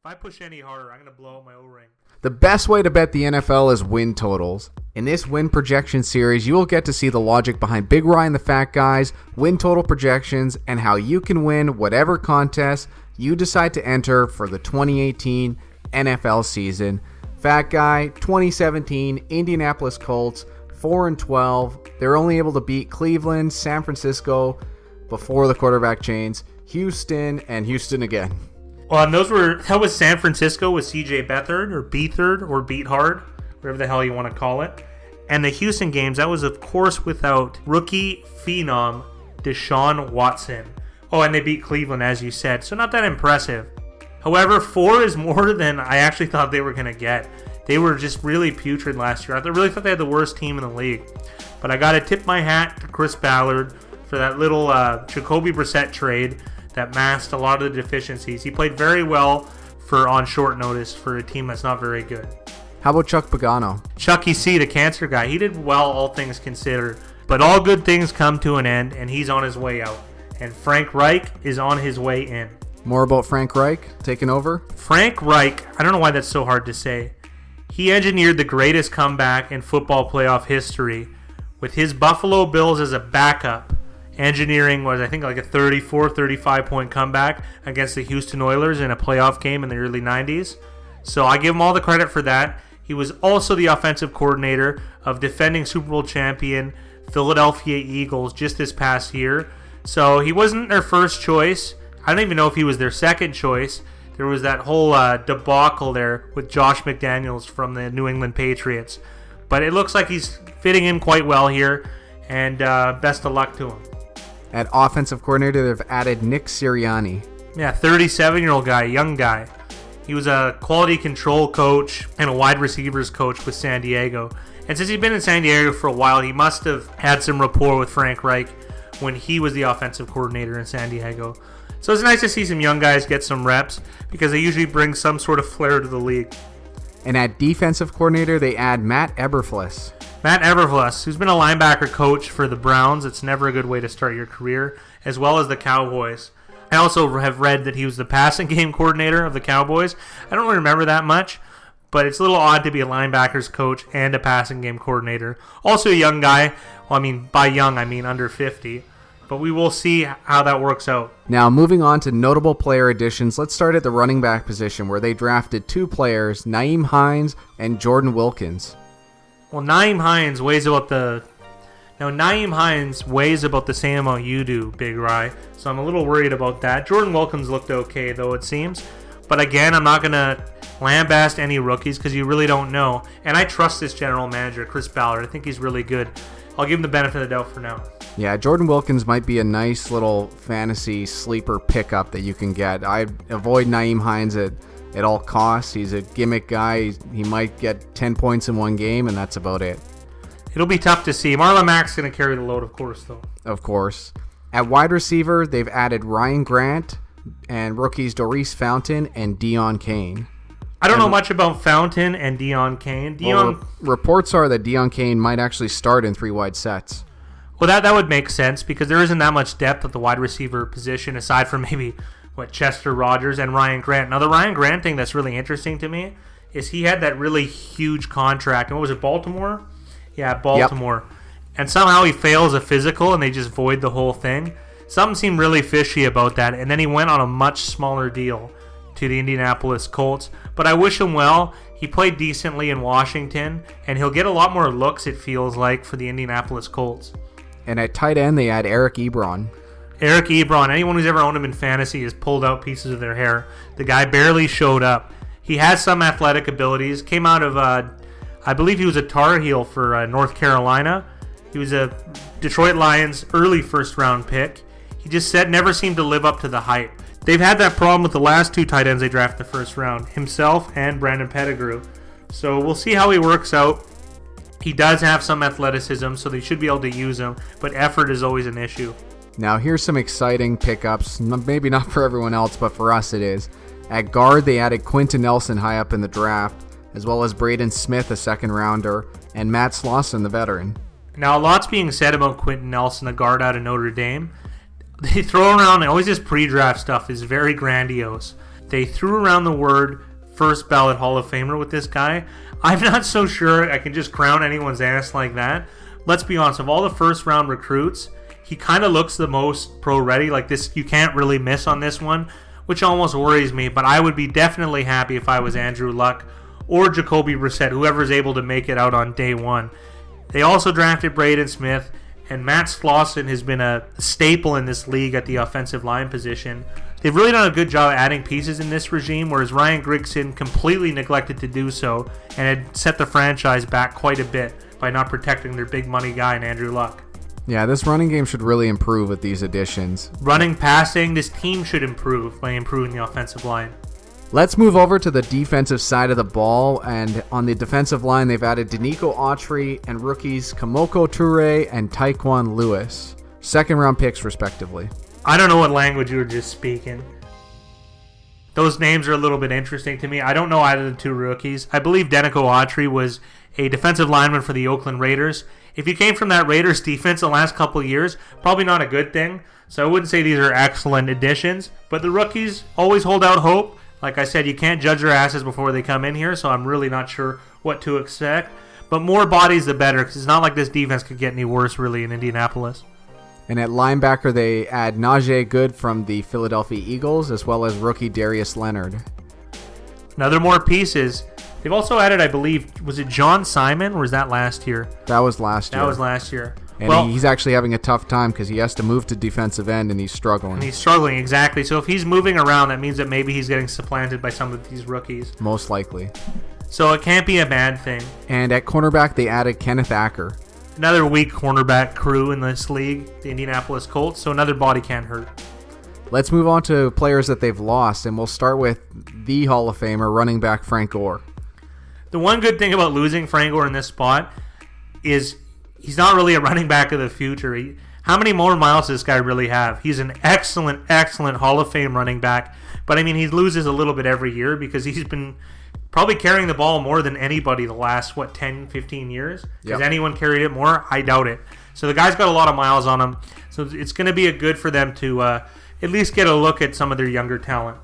I push any harder, I'm going to blow out my O-ring. The best way to bet the NFL is win totals. In this win projection series, you will get to see the logic behind Big Ryan the Fat Guy's win total projections and how you can win whatever contest you decide to enter for the 2018 NFL season. Fat Guy, 2017 Indianapolis Colts, 4-12. They're only able to beat Cleveland, San Francisco before the quarterback change, Houston, and Houston again. Well, and that was San Francisco with CJ Beathard or Beathard or Beathard, whatever the hell you want to call it. And the Houston games, that was of course without rookie phenom Deshaun Watson. Oh, and they beat Cleveland, as you said, so not that impressive. However, 4 is more than I actually thought they were going to get. They were just really putrid last year. I really thought they had the worst team in the league. But I got to tip my hat to Chris Ballard for that little Jacoby Brissett trade that masked a lot of the deficiencies. He played very well on short notice for a team that's not very good. How about Chuck Pagano? Chucky C, the cancer guy. He did well, all things considered. But all good things come to an end, and he's on his way out. And Frank Reich is on his way in. More about Frank Reich taking over? Frank Reich, I don't know why that's so hard to say. He engineered the greatest comeback in football playoff history with his Buffalo Bills as a backup. Engineering was, I think, like a 34, 35-point comeback against the Houston Oilers in a playoff game in the early 90s. So I give him all the credit for that. He was also the offensive coordinator of defending Super Bowl champion Philadelphia Eagles just this past year. So he wasn't their first choice. I don't even know if he was their second choice. There was that whole debacle there with Josh McDaniels from the New England Patriots. But it looks like he's fitting in quite well here, and best of luck to him. At offensive coordinator, they've added Nick Sirianni. Yeah, 37-year-old guy, young guy. He was a quality control coach and a wide receivers coach with San Diego. And since he's been in San Diego for a while, he must have had some rapport with Frank Reich when he was the offensive coordinator in San Diego. So it's nice to see some young guys get some reps because they usually bring some sort of flair to the league. And at defensive coordinator, they add Matt Eberflus. Matt Eberflus, who's been a linebacker coach for the Browns. It's never a good way to start your career, as well as the Cowboys. I also have read that he was the passing game coordinator of the Cowboys. I don't really remember that much, but it's a little odd to be a linebackers coach and a passing game coordinator. Also a young guy. Well, I mean, by young, I mean under 50. But we will see how that works out. Now, moving on to notable player additions, let's start at the running back position where they drafted 2 players, Nyheim Hines and Jordan Wilkins. Well, Nyheim Hines weighs about the same amount you do, Big Rye. So I'm a little worried about that. Jordan Wilkins looked okay, though, it seems. But again, I'm not going to lambaste any rookies because you really don't know. And I trust this general manager, Chris Ballard. I think he's really good. I'll give him the benefit of the doubt for now. Yeah, Jordan Wilkins might be a nice little fantasy sleeper pickup that you can get. I avoid Nyheim Hines at all costs. He's a gimmick guy. He might get 10 points in one game, and that's about it. It'll be tough to see. Marlon Mack's going to carry the load, of course, though. Of course. At wide receiver, they've added Ryan Grant and rookies Doris Fountain and Deion Kane. I don't know much about Fountain and Deion Kane. Reports are that Deion Kane might actually start in 3 wide sets. Well, that would make sense because there isn't that much depth at the wide receiver position aside from maybe Chester Rogers and Ryan Grant. Now, the Ryan Grant thing that's really interesting to me is he had that really huge contract. And what was it, Baltimore? Yeah, Baltimore. Yep. And somehow he fails a physical and they just void the whole thing. Something seemed really fishy about that. And then he went on a much smaller deal to the Indianapolis Colts. But I wish him well. He played decently in Washington, and he'll get a lot more looks, it feels like, for the Indianapolis Colts. And at tight end, they add Eric Ebron. Eric Ebron, anyone who's ever owned him in fantasy has pulled out pieces of their hair. The guy barely showed up. He has some athletic abilities. Came out of, I believe he was a Tar Heel for North Carolina. He was a Detroit Lions early first-round pick. He just never seemed to live up to the hype. They've had that problem with the last 2 tight ends they drafted in the first round, himself and Brandon Pettigrew. So we'll see how he works out. He does have some athleticism, so they should be able to use him, but effort is always an issue. Now here's some exciting pickups. Maybe not for everyone else, but for us it is. At guard, they added Quentin Nelson high up in the draft, as well as Braden Smith, a second rounder, and Matt Slauson, the veteran. Now, a lot's being said about Quentin Nelson, the guard out of Notre Dame. They throw around, always this pre-draft stuff is very grandiose. They threw around the word first ballot Hall of Famer with this guy. I'm not so sure I can just crown anyone's ass like that. Let's be honest, of all the first round recruits, he kind of looks the most pro ready. Like this, you can't really miss on this one, which almost worries me. But I would be definitely happy if I was Andrew Luck or Jacoby Brissett, whoever's able to make it out on day one. They also drafted Braden Smith, and Matt Slauson has been a staple in this league at the offensive line position. They've really done a good job adding pieces in this regime, whereas Ryan Grigson completely neglected to do so and had set the franchise back quite a bit by not protecting their big money guy in Andrew Luck. Yeah, this running game should really improve with these additions. Running, passing, this team should improve by improving the offensive line. Let's move over to the defensive side of the ball, and on the defensive line, they've added Danico Autry and rookies Kamoko Toure and Taekwon Lewis, second-round picks respectively. I don't know what language you were just speaking. Those names are a little bit interesting to me. I don't know either of the two rookies. I believe Danico Autry was a defensive lineman for the Oakland Raiders. If you came from that Raiders defense the last couple of years, probably not a good thing. So I wouldn't say these are excellent additions, but the rookies always hold out hope. Like I said, you can't judge their asses before they come in here, so I'm really not sure what to expect. But more bodies, the better, because it's not like this defense could get any worse, really, in Indianapolis. And at linebacker, they add Najee Good from the Philadelphia Eagles, as well as rookie Darius Leonard. Another more pieces. They've also added, I believe, was it John Simon, or was that last year? That was last year. That was last year. And he's actually having a tough time because he has to move to defensive end, and he's struggling. And he's struggling, exactly. So if he's moving around, that means that maybe he's getting supplanted by some of these rookies. Most likely. So it can't be a bad thing. And at cornerback, they added Kenneth Acker. Another weak cornerback crew in this league, the Indianapolis Colts, so another body can't hurt. Let's move on to players that they've lost, and we'll start with the Hall of Famer, running back Frank Gore. The one good thing about losing Frank Gore in this spot is he's not really a running back of the future. How many more miles does this guy really have? He's an excellent, excellent Hall of Fame running back, but I mean, he loses a little bit every year because he's been probably carrying the ball more than anybody the last, 10, 15 years? Has anyone carried it more? I doubt it. So the guy's got a lot of miles on him. So it's going to be good for them to at least get a look at some of their younger talent.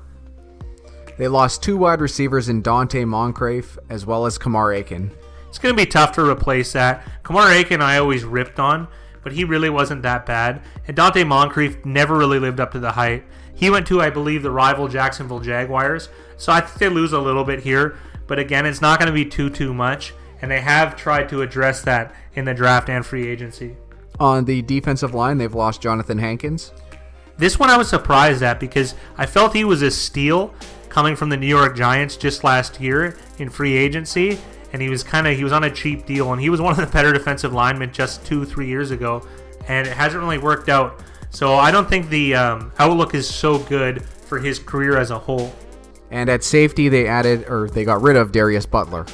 They lost two wide receivers in Dante Moncrief as well as Kamar Aiken. It's going to be tough to replace that. Kamar Aiken I always ripped on, but he really wasn't that bad. And Dante Moncrief never really lived up to the hype. He went to, I believe, the rival Jacksonville Jaguars. So I think they lose a little bit here. But again, it's not going to be too much. And they have tried to address that in the draft and free agency. On the defensive line, they've lost Jonathan Hankins. This one I was surprised at because I felt he was a steal coming from the New York Giants just last year in free agency. And he was on a cheap deal. And he was one of the better defensive linemen just 2-3 years ago. And it hasn't really worked out. So I don't think the outlook is so good for his career as a whole. And at safety, they got rid of Darius Butler.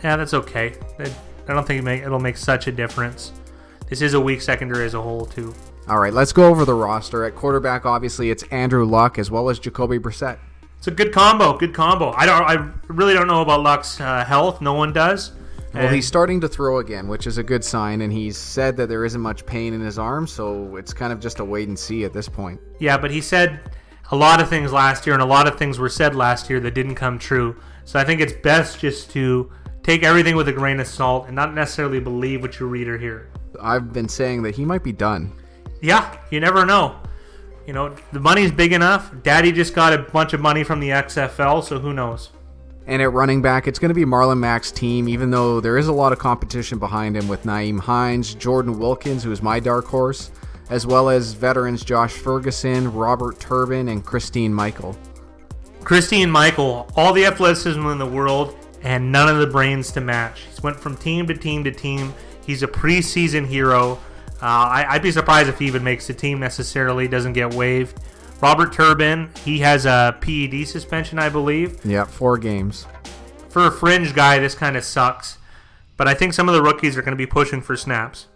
Yeah, that's okay. I don't think it'll make such a difference. This is a weak secondary as a whole, too. All right, let's go over the roster. At quarterback, obviously, it's Andrew Luck as well as Jacoby Brissett. It's a good combo. I really don't know about Luck's health. No one does. Well, he's starting to throw again, which is a good sign, and he's said that there isn't much pain in his arm, so it's kind of just a wait and see at this point. Yeah, but he said a lot of things last year, and a lot of things were said last year that didn't come true. So I think it's best just to take everything with a grain of salt and not necessarily believe what you read or hear. I've been saying that he might be done. Yeah, you never know. You know, the money's big enough. Daddy just got a bunch of money from the XFL, so who knows? And at running back, it's going to be Marlon Mack's team, even though there is a lot of competition behind him with Nyheim Hines, Jordan Wilkins, who is my dark horse, as well as veterans Josh Ferguson, Robert Turbin, and Christine Michael. Christine Michael, all the athleticism in the world and none of the brains to match. He's went from team to team to team. He's a preseason hero. I'd be surprised if he even makes the team necessarily, doesn't get waived. Robert Turbin, he has a PED suspension, I believe. Yeah, 4 games. For a fringe guy, this kind of sucks. But I think some of the rookies are going to be pushing for snaps.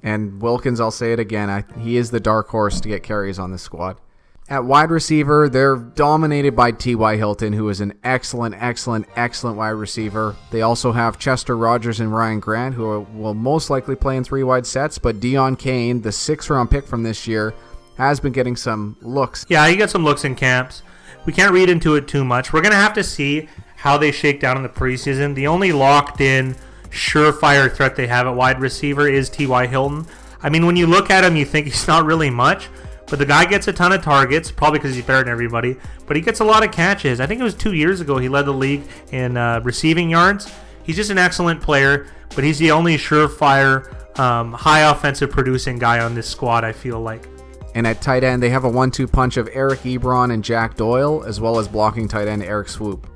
And Wilkins, I'll say it again, he is the dark horse to get carries on this squad. At wide receiver, they're dominated by T.Y. Hilton, who is an excellent wide receiver. They also have Chester Rogers and Ryan Grant, who will most likely play in 3 wide sets. But Deion Kane, the 6th-round pick from this year, has been getting some looks. Yeah, he got some looks in camps. we can't read into it too much. We're going to have to see how they shake down in the preseason. The only locked-in, surefire threat they have at wide receiver is T.Y. Hilton. I mean, when you look at him, you think he's not really much, but the guy gets a ton of targets, probably because he's better than everybody, but he gets a lot of catches. I think it was 2 years ago he led the league in receiving yards. He's just an excellent player, but he's the only surefire, high offensive producing guy on this squad, I feel like. And at tight end, they have a 1-2 punch of Eric Ebron and Jack Doyle, as well as blocking tight end Eric Swoop.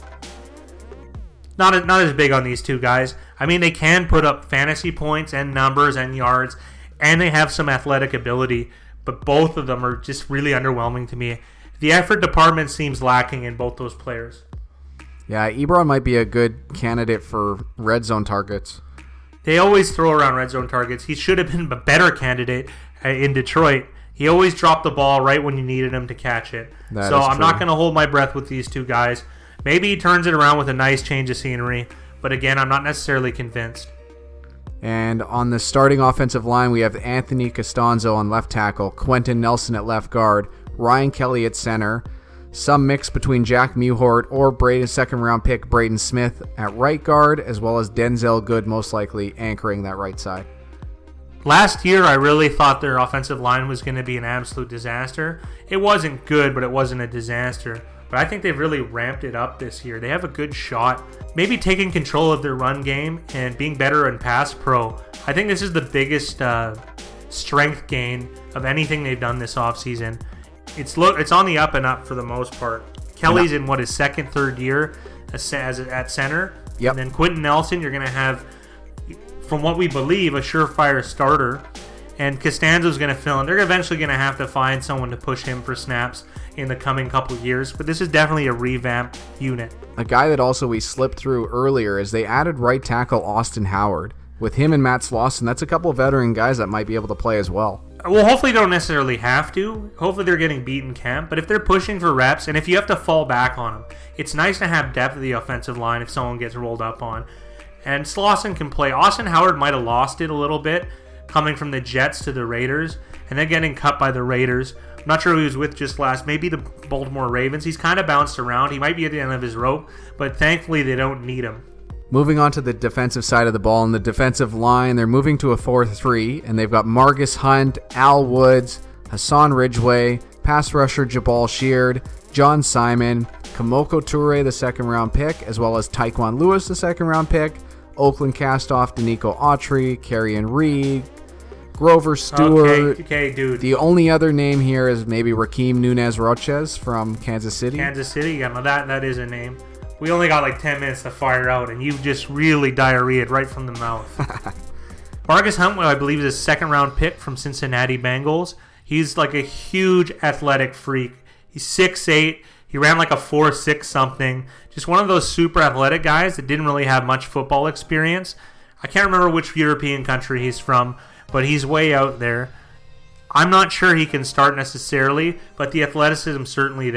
Not as big on these two guys. I mean, they can put up fantasy points and numbers and yards, and they have some athletic ability, but both of them are just really underwhelming to me. The effort department seems lacking in both those players. Yeah, Ebron might be a good candidate for red zone targets. They always throw around red zone targets. He should have been a better candidate in Detroit. He always dropped the ball right when you needed him to catch it. So I'm not going to hold my breath with these two guys. Maybe he turns it around with a nice change of scenery, but again, I'm not necessarily convinced. And on the starting offensive line, we have Anthony Costanzo on left tackle, Quentin Nelson at left guard, Ryan Kelly at center, some mix between Jack Mewhort or Braden's second-round pick Braden Smith at right guard, as well as Denzel Good most likely anchoring that right side. Last year, I really thought their offensive line was going to be an absolute disaster. It wasn't good, but it wasn't a disaster. But I think they've really ramped it up this year. They have a good shot. Maybe taking control of their run game and being better in pass pro. I think this is the biggest strength gain of anything they've done this offseason. It's on the up and up for the most part. Kelly's in his second, third year at center. Yep. And then Quentin Nelson, you're going to have, from what we believe, a surefire starter. And Costanzo's going to fill in. They're eventually going to have to find someone to push him for snaps in the coming couple years. But this is definitely a revamped unit. A guy that also we slipped through earlier is they added right tackle Austin Howard. With him and Matt Slauson, that's a couple of veteran guys that might be able to play as well. Well, hopefully they don't necessarily have to. Hopefully they're getting beat in camp. But if they're pushing for reps, and if you have to fall back on them, it's nice to have depth of the offensive line if someone gets rolled up on. And Slauson can play. Austin Howard might have lost it a little bit, coming from the Jets to the Raiders, and then getting cut by the Raiders. I'm not sure who he was with just last. Maybe the Baltimore Ravens. He's kind of bounced around. He might be at the end of his rope, but thankfully they don't need him. Moving on to the defensive side of the ball, in the defensive line, they're moving to a 4-3, and they've got Margus Hunt, Al Woods, Hassan Ridgeway, pass rusher Jabal Sheard, John Simon, Kamoko Toure, the second-round pick, as well as Tyquan Lewis, the second-round pick, Oakland castoff Danico Autry, Kerryon Reed, Grover Stewart. Okay, dude. The only other name here is maybe Rakeem Nunez-Roches from Kansas City. Kansas City, yeah, no, that is a name. We only got like 10 minutes to fire out, and you just really diarrheaed right from the mouth. Margus Hunt, I believe, is a second-round pick from Cincinnati Bengals. He's like a huge athletic freak. He's 6'8". He ran like a 4.6 something. Just one of those super athletic guys that didn't really have much football experience. I can't remember which European country he's from, but he's way out there. I'm not sure he can start necessarily, but the athleticism certainly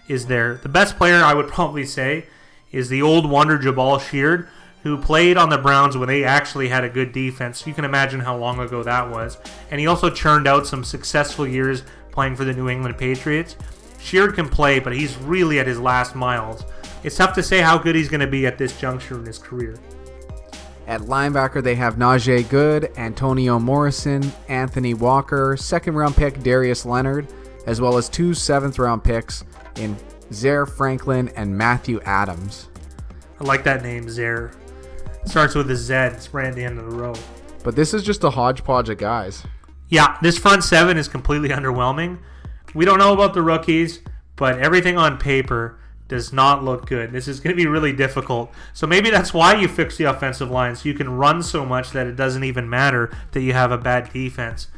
is there. The best player I would probably say is the old wonder Jabal Sheard, who played on the Browns when they actually had a good defense. You can imagine how long ago that was. And he also churned out some successful years playing for the New England Patriots. Sheard can play, but he's really at his last miles. It's tough to say how good he's going to be at this juncture in his career. At linebacker, they have Najee Good, Antonio Morrison, Anthony Walker, second-round pick Darius Leonard, as well as 2 seventh-round picks in Zaire Franklin and Matthew Adams. I like that name, Zaire. It starts with a Z. It's right at the end of the row. But this is just a hodgepodge of guys. Yeah, this front seven is completely underwhelming. We don't know about the rookies, but everything on paper does not look good. This is going to be really difficult. So maybe that's why you fix the offensive line, so you can run so much that it doesn't even matter that you have a bad defense.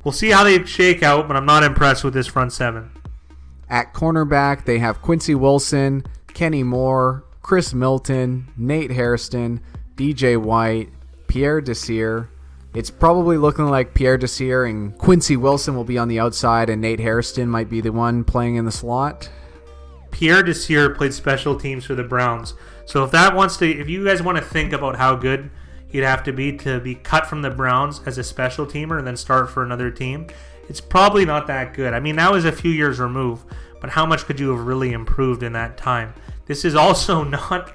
We'll see how they shake out, but I'm not impressed with this front seven. At cornerback, they have Quincy Wilson, Kenny Moore, Chris Milton, Nate Hairston, DJ White, Pierre Desir. It's probably looking like Pierre Desir and Quincy Wilson will be on the outside, and Nate Hairston might be the one playing in the slot. Pierre Desir played special teams for the Browns. So if you guys want to think about how good he'd have to be cut from the Browns as a special teamer and then start for another team, it's probably not that good. I mean, that was a few years removed, but how much could you have really improved in that time? This is also not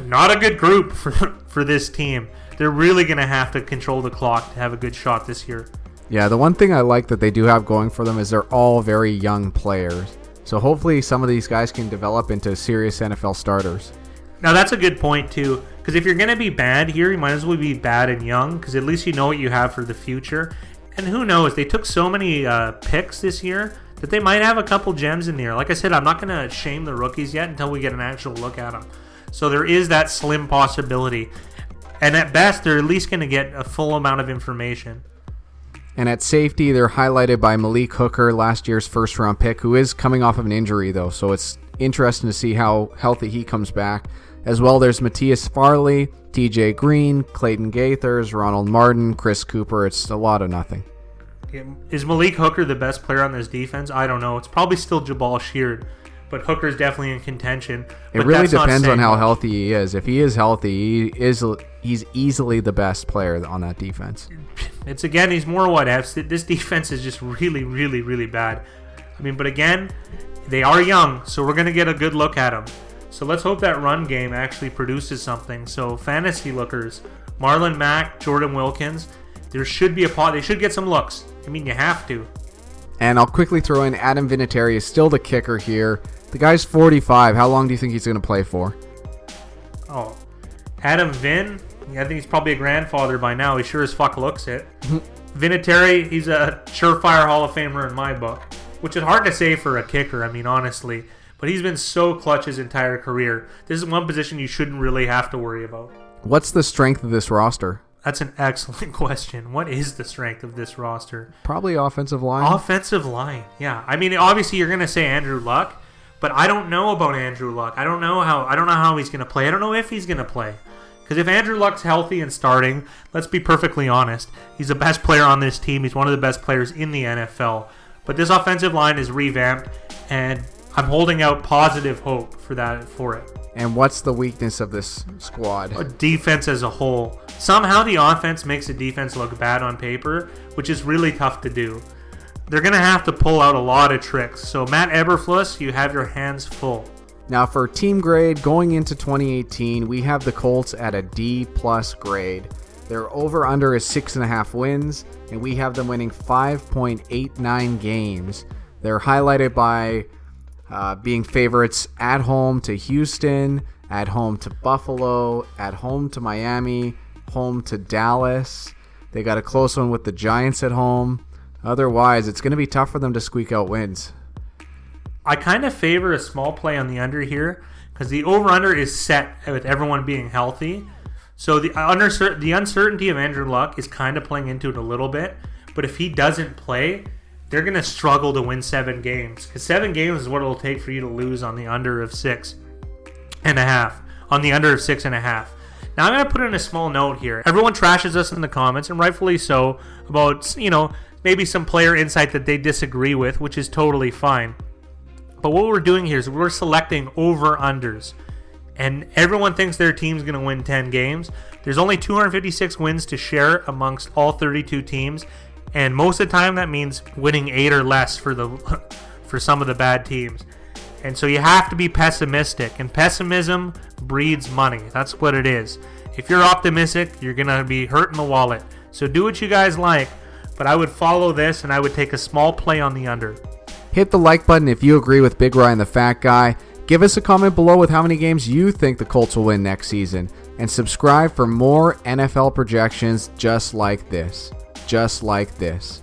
a good group for this team. They're really going to have to control the clock to have a good shot this year. Yeah, the one thing I like that they do have going for them is they're all very young players. So hopefully some of these guys can develop into serious NFL starters. Now that's a good point too, because if you're going to be bad here, you might as well be bad and young, because at least you know what you have for the future. And who knows, they took so many picks this year that they might have a couple gems in there. Like I said, I'm not going to shame the rookies yet until we get an actual look at them. So there is that slim possibility. And at best, they're at least going to get a full amount of information. And at safety, they're highlighted by Malik Hooker, last year's first-round pick, who is coming off of an injury, though. So it's interesting to see how healthy he comes back. As well, there's Matthias Farley, TJ Green, Clayton Gaithers, Ronald Martin, Chris Cooper. It's a lot of nothing. Is Malik Hooker the best player on this defense? I don't know. It's probably still Jabal Sheard, but Hooker's definitely in contention. It really depends on how healthy he is. If he is healthy, he's easily the best player on that defense. He's more what ifs. This defense is just really, really, really bad. I mean, but again, they are young, so we're going to get a good look at them. So let's hope that run game actually produces something. So fantasy lookers, Marlon Mack, Jordan Wilkins, there should be a pot. They should get some looks. I mean, you have to. And I'll quickly throw in Adam Vinatieri is still the kicker here. The guy's 45. How long do you think he's going to play for? Oh, Adam Vin? Yeah, I think he's probably a grandfather by now. He sure as fuck looks it. Vinatieri, he's a surefire Hall of Famer in my book, which is hard to say for a kicker, I mean, honestly. But he's been so clutch his entire career. This is one position you shouldn't really have to worry about. What's the strength of this roster? That's an excellent question. What is the strength of this roster? Probably offensive line. Offensive line, yeah. I mean, obviously you're going to say Andrew Luck, but I don't know about Andrew Luck. I don't know how he's going to play. I don't know if he's going to play. Because if Andrew Luck's healthy and starting, let's be perfectly honest, he's the best player on this team. He's one of the best players in the NFL. But this offensive line is revamped, and I'm holding out positive hope for it. And what's the weakness of this squad? A defense as a whole. Somehow the offense makes the defense look bad on paper, which is really tough to do. They're going to have to pull out a lot of tricks. So Matt Eberflus, you have your hands full. Now for team grade, going into 2018, we have the Colts at a D+ grade. Their over-under is 6.5 wins, and we have them winning 5.89 games. They're highlighted by being favorites at home to Houston, at home to Buffalo, at home to Miami, home to Dallas. They got a close one with the Giants at home. Otherwise, it's going to be tough for them to squeak out wins. I kind of favor a small play on the under here because the over-under is set with everyone being healthy. So the uncertainty of Andrew Luck is kind of playing into it a little bit. But if he doesn't play, they're going to struggle to win 7 games. Because 7 games is what it'll take for you to lose on the under of 6.5. On the under of 6.5. Now I'm going to put in a small note here. Everyone trashes us in the comments, and rightfully so, about, maybe some player insight that they disagree with, which is totally fine. But what we're doing here is we're selecting over-unders. And everyone thinks their team's going to win 10 games. There's only 256 wins to share amongst all 32 teams. And most of the time that means winning 8 or less for some of the bad teams. And so you have to be pessimistic. And pessimism breeds money. That's what it is. If you're optimistic, you're going to be hurting the wallet. So do what you guys like. But I would follow this and I would take a small play on the under. Hit the like button if you agree with Big Ryan the Fat Guy. Give us a comment below with how many games you think the Colts will win next season. And subscribe for more NFL projections just like this. Just like this.